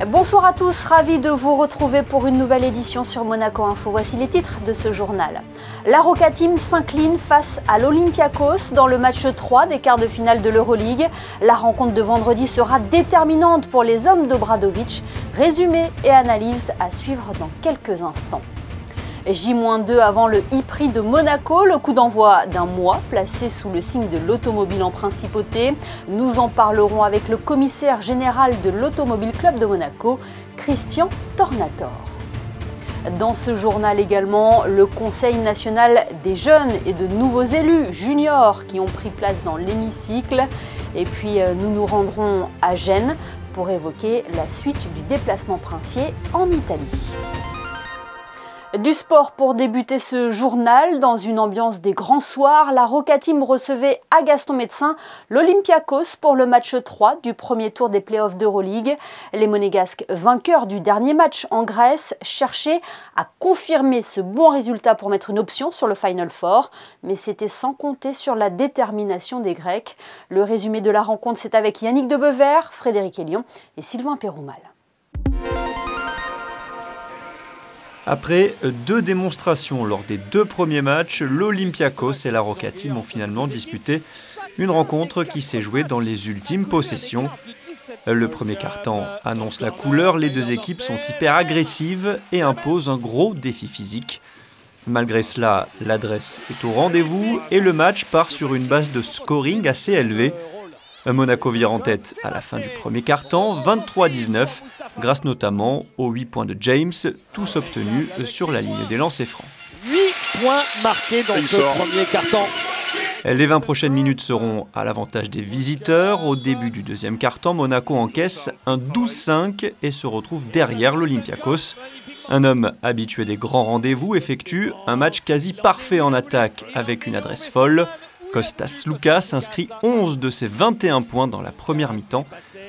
Bonsoir à tous, ravi de vous retrouver pour une nouvelle édition sur Monaco Info. Voici les titres de ce journal. La Roca Team s'incline face à l'Olympiakos dans le match 3 des quarts de finale de l'Euroleague. La rencontre de vendredi sera déterminante pour les hommes d'Obradovic. Résumé et analyse à suivre dans quelques instants. J-2 avant le e-prix de Monaco, le coup d'envoi d'un mois placé sous le signe de l'automobile en principauté. Nous en parlerons avec le commissaire général de l'Automobile Club de Monaco, Christian Tornator. Dans ce journal également, le Conseil national des jeunes et de nouveaux élus juniors qui ont pris place dans l'hémicycle. Et puis nous nous rendrons à Gênes pour évoquer la suite du déplacement princier en Italie. Du sport pour débuter ce journal. Dans une ambiance des grands soirs, la Roca Team recevait à Gaston-Médecin l'Olympiakos pour le match 3 du premier tour des playoffs d'Euroleague. Les Monégasques, vainqueurs du dernier match en Grèce, cherchaient à confirmer ce bon résultat pour mettre une option sur le Final Four. Mais c'était sans compter sur la détermination des Grecs. Le résumé de la rencontre, c'est avec Yannick Debever, Frédéric Elion et Sylvain Péroumal. Après deux démonstrations lors des deux premiers matchs, l'Olympiakos et la Roca Team ont finalement disputé une rencontre qui s'est jouée dans les ultimes possessions. Le premier quart-temps annonce la couleur, les deux équipes sont hyper agressives et imposent un gros défi physique. Malgré cela, l'adresse est au rendez-vous et le match part sur une base de scoring assez élevée. Monaco vire en tête à la fin du premier quart-temps, 23-19, grâce notamment aux 8 points de James, tous obtenus sur la ligne des lancers francs. 8 points marqués dans ce premier quart-temps. Les 20 prochaines minutes seront à l'avantage des visiteurs. Au début du deuxième quart-temps, Monaco encaisse un 12-5 et se retrouve derrière l'Olympiakos. Un homme habitué des grands rendez-vous effectue un match quasi parfait en attaque avec une adresse folle. Kostas Sloukas inscrit 11 de ses 21 points dans la première mi-temps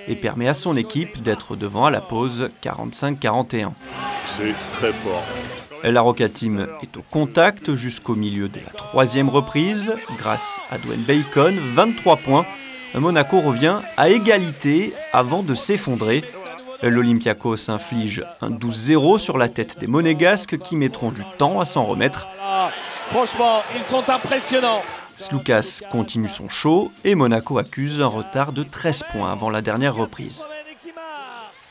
et permet à son équipe d'être devant à la pause 45-41. C'est très fort. La Roca Team est au contact jusqu'au milieu de la troisième reprise. Grâce à Dwayne Bacon, 23 points. Monaco revient à égalité avant de s'effondrer. L'Olympiakos inflige un 12-0 sur la tête des Monégasques qui mettront du temps à s'en remettre. Franchement, ils sont impressionnants. Sloukas continue son show et Monaco accuse un retard de 13 points avant la dernière reprise.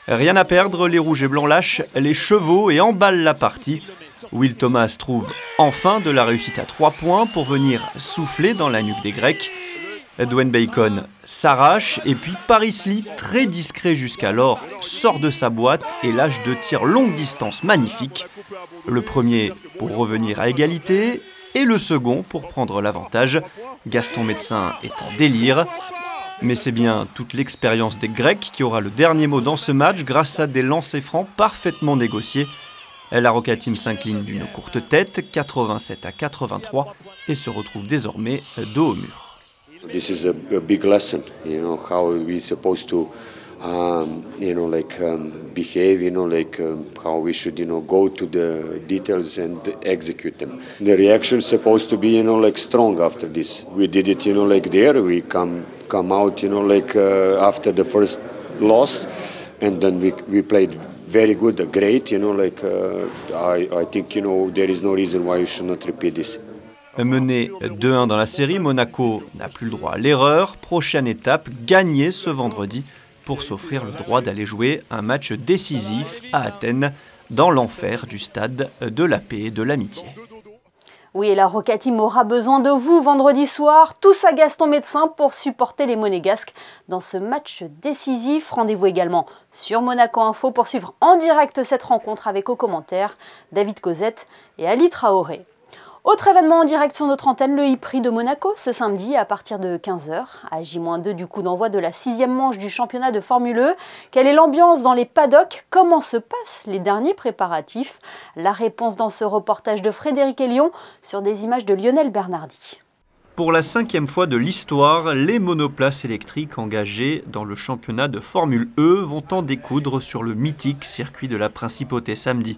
Rien à perdre, les rouges et blancs lâchent les chevaux et emballent la partie. Will Thomas trouve enfin de la réussite à 3 points pour venir souffler dans la nuque des Grecs. Dwayne Bacon s'arrache et puis Paris Lee, très discret jusqu'alors, sort de sa boîte et lâche 2 tirs longue distance magnifiques. Le premier pour revenir à égalité et le second pour prendre l'avantage. Gaston-Médecin est en délire. Mais c'est bien toute l'expérience des Grecs qui aura le dernier mot dans ce match grâce à des lancers francs parfaitement négociés. La Roca Team s'incline d'une courte tête, 87-83, et se retrouve désormais dos au mur. This is a big lesson, how we supposed to behave, how we should, go to the details and execute them. The reaction is supposed to be, strong after this. We did it, there. We come out, after the first loss, and then we played very good, great, I think, there is no reason why you should not repeat this. Mené 2-1 dans la série, Monaco n'a plus le droit à l'erreur. Prochaine étape, gagner ce vendredi pour s'offrir le droit d'aller jouer un match décisif à Athènes, dans l'enfer du stade de la paix et de l'amitié. Oui, et la Roca Team aura besoin de vous vendredi soir, tous à Gaston-Médecin pour supporter les Monégasques dans ce match décisif. Rendez-vous également sur Monaco Info pour suivre en direct cette rencontre avec aux commentaires David Cosette et Ali Traoré. Autre événement en direct sur notre antenne, le e-prix de Monaco, ce samedi à partir de 15h, à J-2 du coup d'envoi de la 6e manche du championnat de Formule E. Quelle est l'ambiance dans les paddocks? Comment se passent les derniers préparatifs? La réponse dans ce reportage de Frédéric Elion sur des images de Lionel Bernardi. Pour la 5e fois de l'histoire, les monoplaces électriques engagées dans le championnat de Formule E vont en découdre sur le mythique circuit de la Principauté samedi.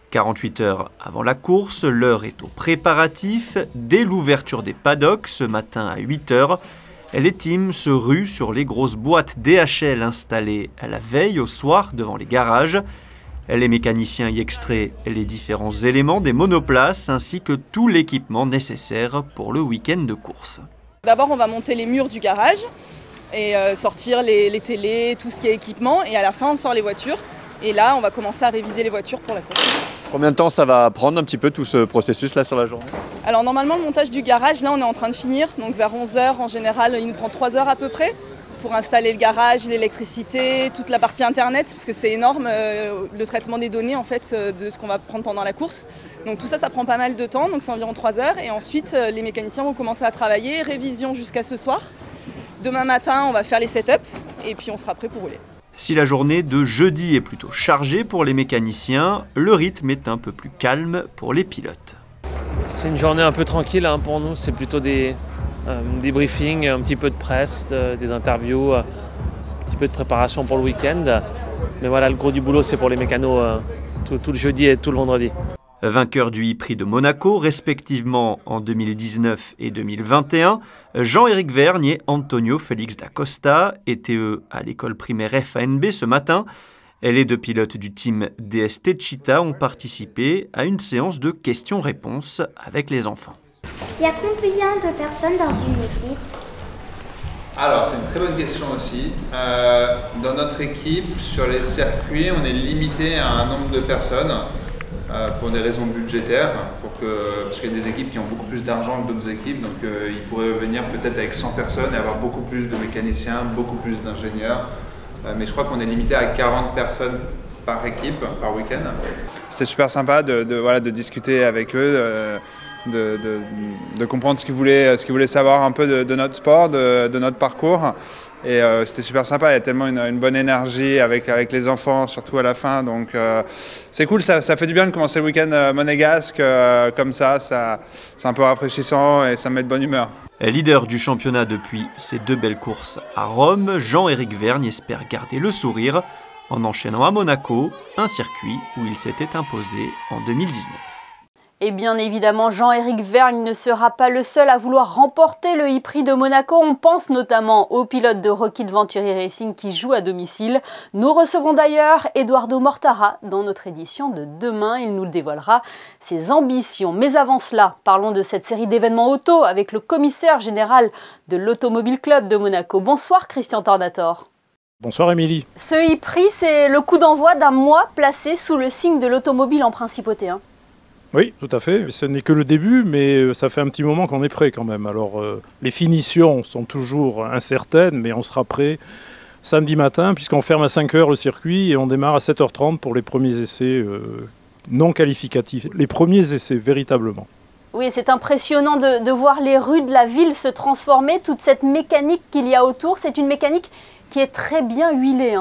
48 heures avant la course, l'heure est aux préparatifs. Dès l'ouverture des paddocks, ce matin à 8 heures, Les teams se ruent sur les grosses boîtes DHL installées à la veille au soir devant les garages. Les mécaniciens y extraient les différents éléments des monoplaces ainsi que tout l'équipement nécessaire pour le week-end de course. D'abord, on va monter les murs du garage et sortir les télés, tout ce qui est équipement. Et à la fin, on sort les voitures. Et là, on va commencer à réviser les voitures pour la course. Combien de temps ça va prendre un petit peu tout ce processus-là sur la journée? Alors normalement, le montage du garage, là, on est en train de finir. Donc vers 11h, en général, il nous prend 3 heures à peu près pour installer le garage, l'électricité, toute la partie internet, parce que c'est énorme, le traitement des données en fait, de ce qu'on va prendre pendant la course. Donc tout ça, ça prend pas mal de temps, donc c'est environ 3 heures. Et ensuite, les mécaniciens vont commencer à travailler, révision jusqu'à ce soir. Demain matin, on va faire les setups et puis on sera prêt pour rouler. Si la journée de jeudi est plutôt chargée pour les mécaniciens, le rythme est un peu plus calme pour les pilotes. C'est une journée un peu tranquille hein, pour nous, c'est plutôt des briefings, un petit peu de presse, des interviews, un petit peu de préparation pour le week-end. Mais voilà, le gros du boulot c'est pour les mécanos tout le jeudi et tout le vendredi. Vainqueurs du e-prix de Monaco, respectivement en 2019 et 2021, Jean-Éric Vergne et Antonio Félix da Costa étaient eux à l'école primaire FANB ce matin. Les deux pilotes du team DS Techeetah ont participé à une séance de questions-réponses avec les enfants. Il y a combien de personnes dans une équipe? Alors, c'est une très bonne question aussi. Dans notre équipe, sur les circuits, on est limité à un nombre de personnes. Pour des raisons budgétaires, parce qu'il y a des équipes qui ont beaucoup plus d'argent que d'autres équipes, donc ils pourraient venir peut-être avec 100 personnes et avoir beaucoup plus de mécaniciens, beaucoup plus d'ingénieurs. Mais je crois qu'on est limité à 40 personnes par équipe, par week-end. C'était super sympa de discuter avec eux, de comprendre ce qu'ils voulaient savoir un peu de notre sport, de notre parcours. Et c'était super sympa, il y a tellement une bonne énergie avec les enfants, surtout à la fin. Donc c'est cool, ça fait du bien de commencer le week-end monégasque comme ça. C'est un peu rafraîchissant et ça met de bonne humeur. Leader du championnat depuis ses 2 belles courses à Rome, Jean-Éric Vergne espère garder le sourire en enchaînant à Monaco, un circuit où il s'était imposé en 2019. Et bien évidemment, Jean-Éric Vergne ne sera pas le seul à vouloir remporter le e-prix de Monaco. On pense notamment au pilote de Rocket Venturi Racing qui joue à domicile. Nous recevrons d'ailleurs Eduardo Mortara dans notre édition de demain. Il nous dévoilera ses ambitions. Mais avant cela, parlons de cette série d'événements auto avec le commissaire général de l'Automobile Club de Monaco. Bonsoir Christian Tornator. Bonsoir Émilie. Ce e-prix, c'est le coup d'envoi d'un mois placé sous le signe de l'automobile en principauté. Oui, tout à fait. Ce n'est que le début, mais ça fait un petit moment qu'on est prêt quand même. Alors, les finitions sont toujours incertaines, mais on sera prêt samedi matin, puisqu'on ferme à 5 h le circuit et on démarre à 7h30 pour les premiers essais non qualificatifs. Les premiers essais, véritablement. Oui, c'est impressionnant de voir les rues de la ville se transformer. Toute cette mécanique qu'il y a autour, c'est une mécanique qui est très bien huilée.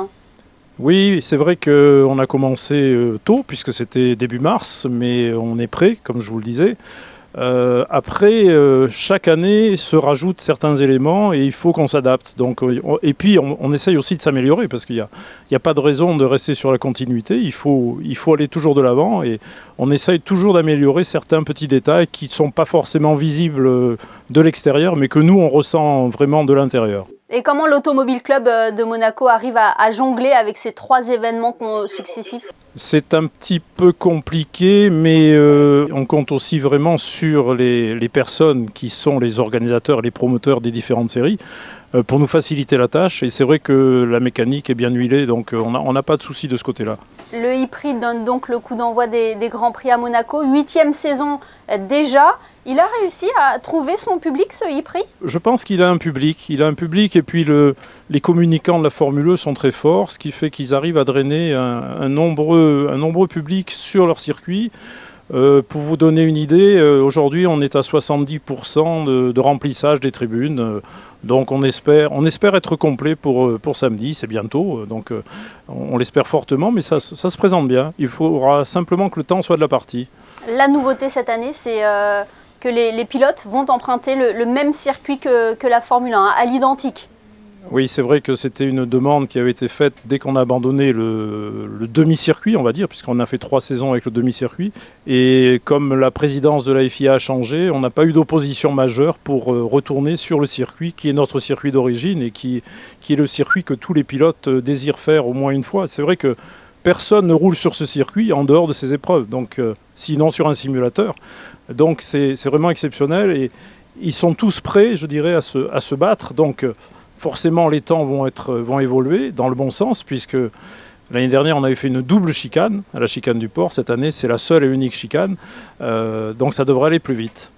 Oui, c'est vrai qu'on a commencé tôt, puisque c'était début mars, mais on est prêt, comme je vous le disais. Après, chaque année se rajoutent certains éléments et il faut qu'on s'adapte. Et puis, on essaye aussi de s'améliorer, parce qu'il n'y a pas de raison de rester sur la continuité. Il faut aller toujours de l'avant et on essaye toujours d'améliorer certains petits détails qui ne sont pas forcément visibles de l'extérieur, mais que nous, on ressent vraiment de l'intérieur. Et comment l'Automobile Club de Monaco arrive à jongler avec ces 3 événements successifs? C'est un petit peu compliqué, mais on compte aussi vraiment sur les personnes qui sont les organisateurs, les promoteurs des différentes séries, pour nous faciliter la tâche. Et c'est vrai que la mécanique est bien huilée, donc on n'a pas de souci de ce côté-là. Le e-prix donne donc le coup d'envoi des Grands Prix à Monaco. 8e saison déjà. Il a réussi à trouver son public, ce e-prix? Je pense qu'il a un public. Il a un public et puis les communicants de la Formule E sont très forts, ce qui fait qu'ils arrivent à drainer un nombreux public sur leur circuit. Pour vous donner une idée, aujourd'hui on est à 70% de remplissage des tribunes, donc on espère être complet pour samedi, c'est bientôt, donc on l'espère fortement, mais ça se présente bien. Il faudra simplement que le temps soit de la partie. La nouveauté cette année, c'est que les pilotes vont emprunter le même circuit que la Formule 1, à l'identique. Oui, c'est vrai que c'était une demande qui avait été faite dès qu'on a abandonné le demi-circuit, on va dire, puisqu'on a fait 3 saisons avec le demi-circuit. Et comme la présidence de la FIA a changé, on n'a pas eu d'opposition majeure pour retourner sur le circuit, qui est notre circuit d'origine et qui est le circuit que tous les pilotes désirent faire au moins une fois. C'est vrai que personne ne roule sur ce circuit en dehors de ces épreuves, donc, sinon sur un simulateur. Donc c'est vraiment exceptionnel et ils sont tous prêts, je dirais, à se battre. Donc forcément, les temps vont évoluer dans le bon sens, puisque l'année dernière, on avait fait une double chicane, à la chicane du port. Cette année, c'est la seule et unique chicane. Donc ça devrait aller plus vite.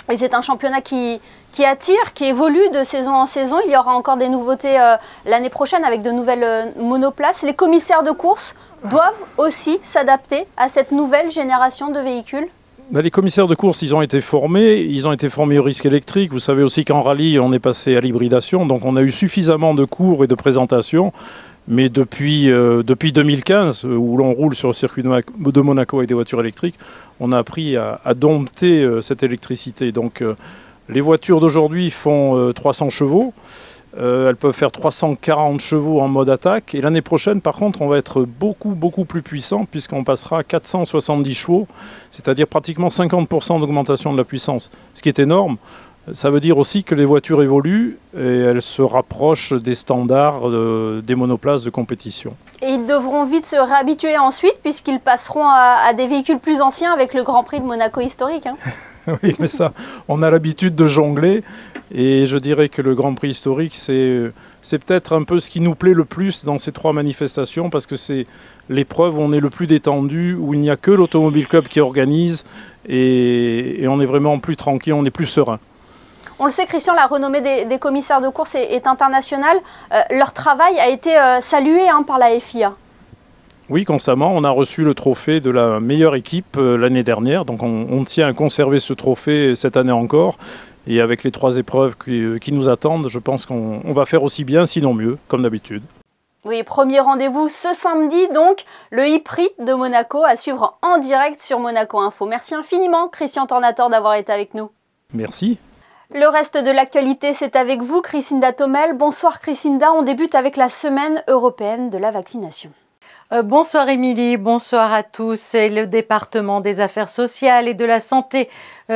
Et c'est un championnat qui attire, qui évolue de saison en saison. Il y aura encore des nouveautés l'année prochaine avec de nouvelles monoplaces. Les commissaires de course doivent aussi s'adapter à cette nouvelle génération de véhicules. Les commissaires de course, ils ont été formés au risque électrique. Vous savez aussi qu'en rallye, on est passé à l'hybridation. Donc on a eu suffisamment de cours et de présentations. Mais depuis 2015, où l'on roule sur le circuit de Monaco avec des voitures électriques, on a appris à dompter cette électricité. Donc les voitures d'aujourd'hui font 300 chevaux. Elles peuvent faire 340 chevaux en mode attaque. Et l'année prochaine, par contre, on va être beaucoup plus puissant, puisqu'on passera à 470 chevaux, c'est-à-dire pratiquement 50% d'augmentation de la puissance, ce qui est énorme. Ça veut dire aussi que les voitures évoluent et elles se rapprochent des standards des monoplaces de compétition. Et ils devront vite se réhabituer ensuite, puisqu'ils passeront à des véhicules plus anciens avec le Grand Prix de Monaco historique. Hein. Oui, mais ça, on a l'habitude de jongler. Et je dirais que le Grand Prix historique, c'est peut-être un peu ce qui nous plaît le plus dans ces 3 manifestations, parce que c'est l'épreuve où on est le plus détendu, où il n'y a que l'Automobile Club qui organise, et on est vraiment plus tranquille, on est plus serein. On le sait, Christian, la renommée des commissaires de course est internationale. Leur travail a été salué par la FIA. Oui, constamment. On a reçu le trophée de la meilleure équipe l'année dernière. Donc on tient à conserver ce trophée cette année encore. Et avec les 3 épreuves qui nous attendent, je pense qu'on va faire aussi bien, sinon mieux, comme d'habitude. Oui, premier rendez-vous ce samedi, donc, le e-prix de Monaco à suivre en direct sur Monaco Info. Merci infiniment, Christian Tornator, d'avoir été avec nous. Merci. Le reste de l'actualité, c'est avec vous, Chrisinda Thomel. Bonsoir, Chrisinda. On débute avec la semaine européenne de la vaccination. Bonsoir Émilie, bonsoir à tous. Et le département des affaires sociales et de la santé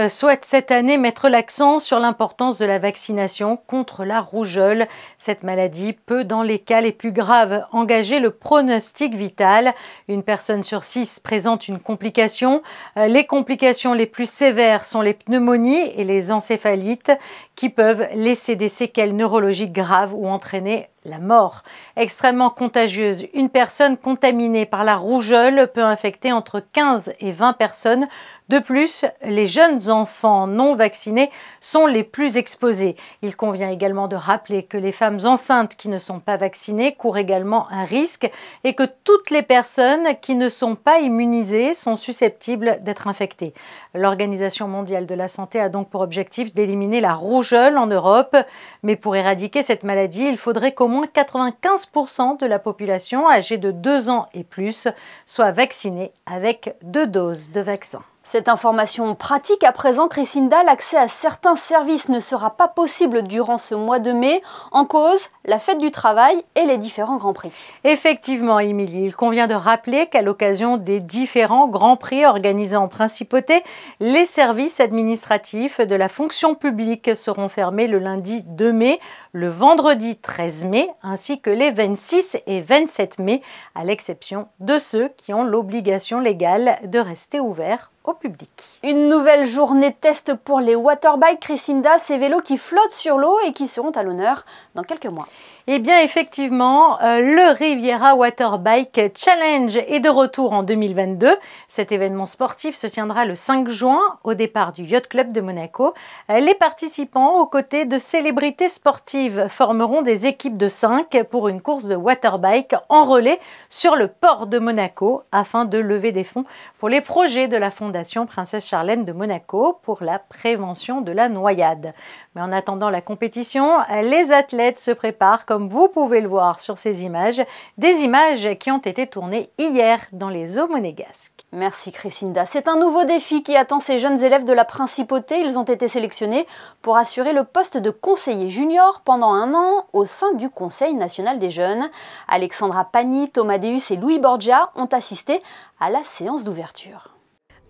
souhaite cette année mettre l'accent sur l'importance de la vaccination contre la rougeole. Cette maladie peut, dans les cas les plus graves, engager le pronostic vital. Une personne sur 6 présente une complication. Les complications les plus sévères sont les pneumonies et les encéphalites qui peuvent laisser des séquelles neurologiques graves ou entraîner la mort. Extrêmement contagieuse, une personne contaminée par la rougeole peut infecter entre 15 et 20 personnes. De plus, les jeunes enfants non vaccinés sont les plus exposés. Il convient également de rappeler que les femmes enceintes qui ne sont pas vaccinées courent également un risque et que toutes les personnes qui ne sont pas immunisées sont susceptibles d'être infectées. L'Organisation mondiale de la santé a donc pour objectif d'éliminer la rougeole en Europe. Mais pour éradiquer cette maladie, il faudrait qu'au moins 95% de la population âgée de 2 ans et plus soit vaccinée avec 2 doses de vaccin. Cette information pratique à présent, Chrisinda, l'accès à certains services ne sera pas possible durant ce mois de mai. En cause, la fête du travail et les différents Grands Prix. Effectivement, Émilie, il convient de rappeler qu'à l'occasion des différents Grands Prix organisés en principauté, les services administratifs de la fonction publique seront fermés le lundi 2 mai, le vendredi 13 mai, ainsi que les 26 et 27 mai, à l'exception de ceux qui ont l'obligation légale de rester ouverts au public. Une nouvelle journée test pour les waterbikes, Chrisinda, ces vélos qui flottent sur l'eau et qui seront à l'honneur dans quelques mois. Eh bien, effectivement, le Riviera Waterbike Challenge est de retour en 2022. Cet événement sportif se tiendra le 5 juin au départ du Yacht Club de Monaco. Les participants, aux côtés de célébrités sportives, formeront des équipes de 5 pour une course de waterbike en relais sur le port de Monaco afin de lever des fonds pour les projets de la Fondation Fondation Princesse Charlène de Monaco pour la prévention de la noyade. Mais en attendant la compétition, les athlètes se préparent, comme vous pouvez le voir sur ces images, des images qui ont été tournées hier dans les eaux monégasques. Merci Crescinda. C'est un nouveau défi qui attend ces jeunes élèves de la Principauté. Ils ont été sélectionnés pour assurer le poste de conseiller junior pendant 1 an au sein du Conseil national des jeunes. Alexandra Pani, Thomas Deus et Louis Borgia ont assisté à la séance d'ouverture.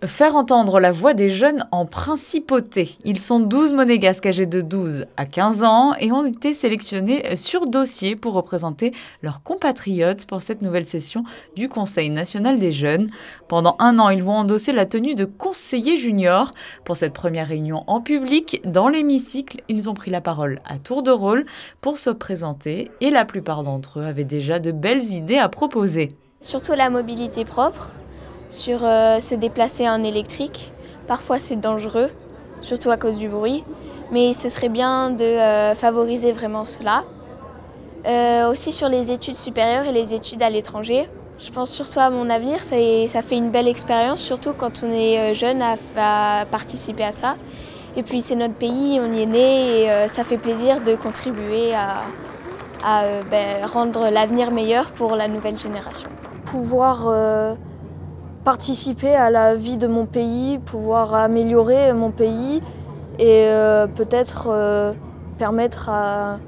Faire entendre la voix des jeunes en Principauté. Ils sont 12 monégasques âgés de 12 à 15 ans et ont été sélectionnés sur dossier pour représenter leurs compatriotes pour cette nouvelle session du Conseil national des jeunes. Pendant 1 an, ils vont endosser la tenue de conseiller junior. Pour cette première réunion en public, dans l'hémicycle, ils ont pris la parole à tour de rôle pour se présenter et la plupart d'entre eux avaient déjà de belles idées à proposer. Surtout la mobilité propre. Sur se déplacer en électrique. Parfois c'est dangereux, surtout à cause du bruit, mais ce serait bien de favoriser vraiment cela. Aussi sur les études supérieures et les études à l'étranger. Je pense surtout à mon avenir, ça fait une belle expérience, surtout quand on est jeune à participer à ça. Et puis c'est notre pays, on y est né et ça fait plaisir de contribuer à rendre l'avenir meilleur pour la nouvelle génération. Pouvoir participer à la vie de mon pays, pouvoir améliorer mon pays et peut-être permettre à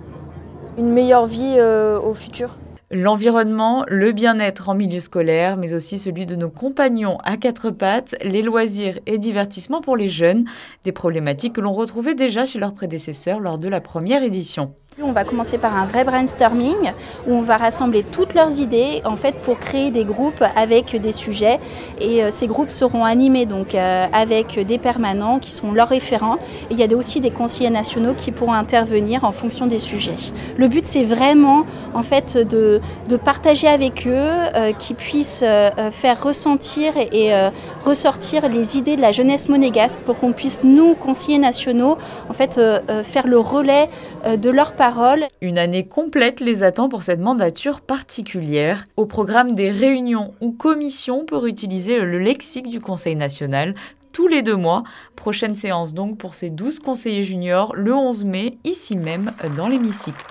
une meilleure vie au futur. L'environnement, le bien-être en milieu scolaire, mais aussi celui de nos compagnons à 4 pattes, les loisirs et divertissements pour les jeunes, des problématiques que l'on retrouvait déjà chez leurs prédécesseurs lors de la première édition. On va commencer par un vrai brainstorming où on va rassembler toutes leurs idées en fait pour créer des groupes avec des sujets et ces groupes seront animés donc avec des permanents qui seront leurs référents et il y a aussi des conseillers nationaux qui pourront intervenir en fonction des sujets. Le but c'est vraiment en fait de partager avec eux, qu'ils puissent faire ressentir et ressortir les idées de la jeunesse monégasque pour qu'on puisse nous conseillers nationaux en fait faire le relais de leurs paroles. Une année complète les attend pour cette mandature particulière. Au programme des réunions ou commissions pour utiliser le lexique du Conseil national tous les 2 mois. Prochaine séance donc pour ces 12 conseillers juniors le 11 mai, ici même dans l'hémicycle.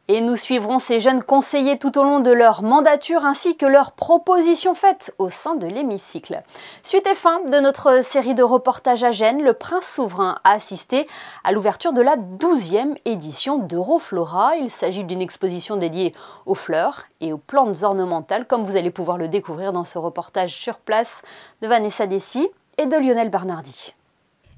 Et nous suivrons ces jeunes conseillers tout au long de leur mandature ainsi que leurs propositions faites au sein de l'hémicycle. Suite et fin de notre série de reportages à Gênes, le prince souverain a assisté à l'ouverture de la 12e édition d'Euroflora. Il s'agit d'une exposition dédiée aux fleurs et aux plantes ornementales, comme vous allez pouvoir le découvrir dans ce reportage sur place de Vanessa Dessy et de Lionel Bernardi.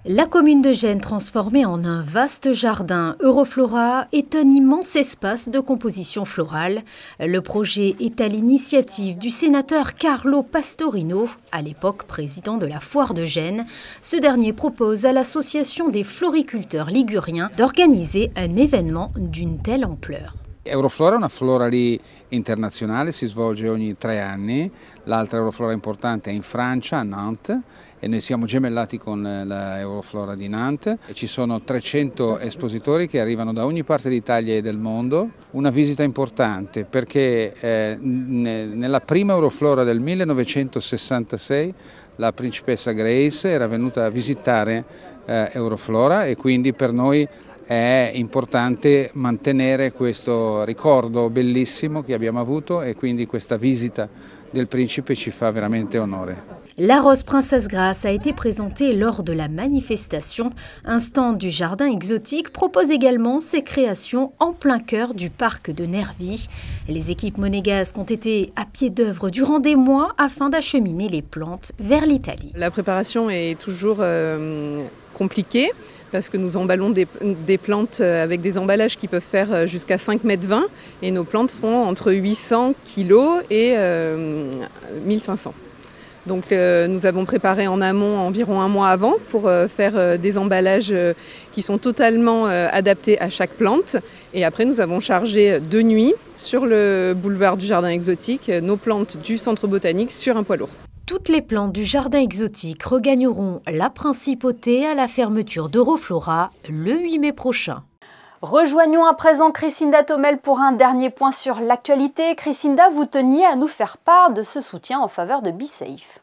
La commune de Gênes, transformée en un vaste jardin, Euroflora est un immense espace de composition florale. Le projet est à l'initiative du sénateur Carlo Pastorino, à l'époque président de la Foire de Gênes. Ce dernier propose à l'association des floriculteurs liguriens d'organiser un événement d'une telle ampleur. Euroflora è una flora lì internazionale, si svolge ogni 3 anni, l'altra Euroflora importante è in Francia, a Nantes, e noi siamo gemellati con la Euroflora di Nantes. Ci sono 300 espositori che arrivano da ogni parte d'Italia e del mondo, una visita importante perché nella prima Euroflora del 1966 la principessa Grace era venuta a visitare Euroflora e quindi per noi è importante mantenere questo ricordo bellissimo che abbiamo avuto e quindi questa visita del principe ci fa veramente onore. La rose Princesse Grace a été présentée lors de la manifestation. Un stand du jardin exotique propose également ses créations en plein cœur du parc de Nervi. Les équipes monégasques ont été à pied d'œuvre durant des mois afin d'acheminer les plantes vers l'Italie. La préparation est toujours compliquée parce que nous emballons des plantes avec des emballages qui peuvent faire jusqu'à 5,20 m et nos plantes font entre 800 kg et 1500. Donc nous avons préparé en amont environ 1 mois avant pour faire des emballages qui sont totalement adaptés à chaque plante. Et après nous avons chargé de nuit sur le boulevard du Jardin Exotique nos plantes du centre botanique sur un poids lourd. Toutes les plantes du jardin exotique regagneront la principauté à la fermeture d'Euroflora le 8 mai prochain. Rejoignons à présent Crescinda Thomel pour un dernier point sur l'actualité. Crescinda, vous teniez à nous faire part de ce soutien en faveur de BeSafe.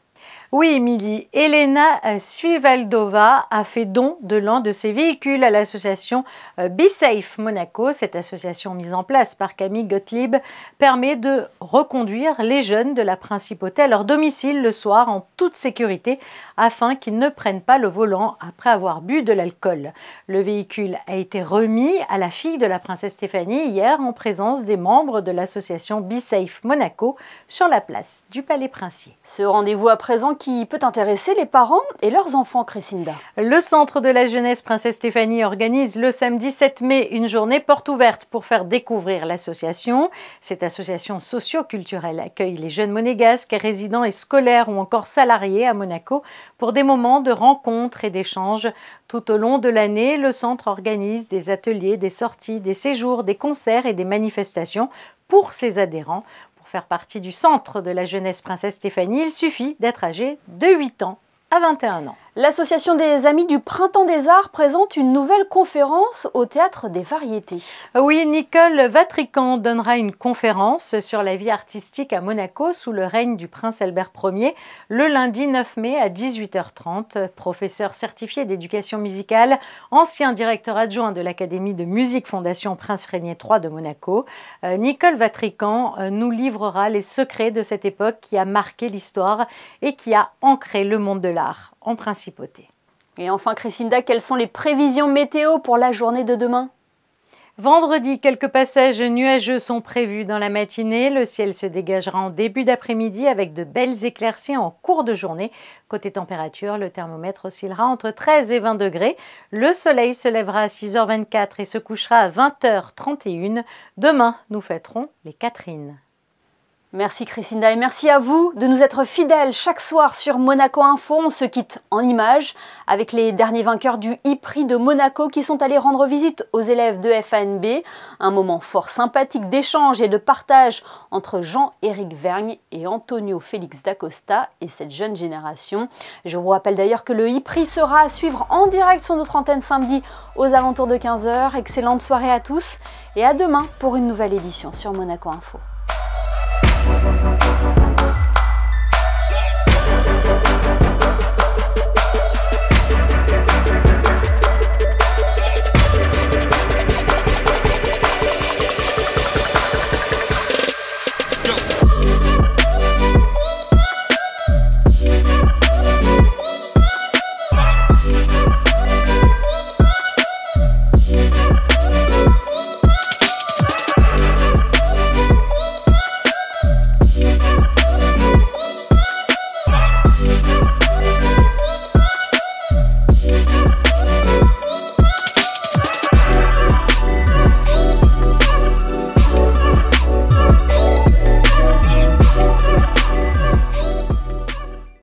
Oui, Émilie, Elena Suivaldova a fait don de l'un de ses véhicules à l'association Be Safe Monaco. Cette association mise en place par Camille Gottlieb permet de reconduire les jeunes de la principauté à leur domicile le soir en toute sécurité afin qu'ils ne prennent pas le volant après avoir bu de l'alcool. Le véhicule a été remis à la fille de la princesse Stéphanie hier en présence des membres de l'association Be Safe Monaco sur la place du Palais Princier. Ce rendez-vous à présent qui peut intéresser les parents et leurs enfants, Chrisinda. Le Centre de la jeunesse Princesse Stéphanie organise le samedi 7 mai une journée porte ouverte pour faire découvrir l'association. Cette association socio-culturelle accueille les jeunes monégasques, résidents et scolaires ou encore salariés à Monaco pour des moments de rencontres et d'échanges. Tout au long de l'année, le centre organise des ateliers, des sorties, des séjours, des concerts et des manifestations pour ses adhérents. Pour faire partie du centre de la jeunesse Princesse Stéphanie, il suffit d'être âgé de 8 ans à 21 ans. L'association des Amis du Printemps des Arts présente une nouvelle conférence au Théâtre des Variétés. Oui, Nicole Vatrican donnera une conférence sur la vie artistique à Monaco sous le règne du prince Albert Ier le lundi 9 mai à 18h30. Professeur certifié d'éducation musicale, ancien directeur adjoint de l'Académie de musique Fondation Prince Régnier III de Monaco, Nicole Vatrican nous livrera les secrets de cette époque qui a marqué l'histoire et qui a ancré le monde de l'art en principauté. Et enfin, Chrisinda, quelles sont les prévisions météo pour la journée de demain ? Vendredi, quelques passages nuageux sont prévus dans la matinée. Le ciel se dégagera en début d'après-midi avec de belles éclaircies en cours de journée. Côté température, le thermomètre oscillera entre 13 et 20 degrés. Le soleil se lèvera à 6h24 et se couchera à 20h31. Demain, nous fêterons les Catherines. Merci Chrisinda et merci à vous de nous être fidèles chaque soir sur Monaco Info. On se quitte en images avec les derniers vainqueurs du e-prix de Monaco qui sont allés rendre visite aux élèves de FANB. Un moment fort sympathique d'échange et de partage entre Jean-Éric Vergne et Antonio Félix d'Acosta et cette jeune génération. Je vous rappelle d'ailleurs que le e-prix sera à suivre en direct sur notre antenne samedi aux alentours de 15h. Excellente soirée à tous et à demain pour une nouvelle édition sur Monaco Info. We'll be right back.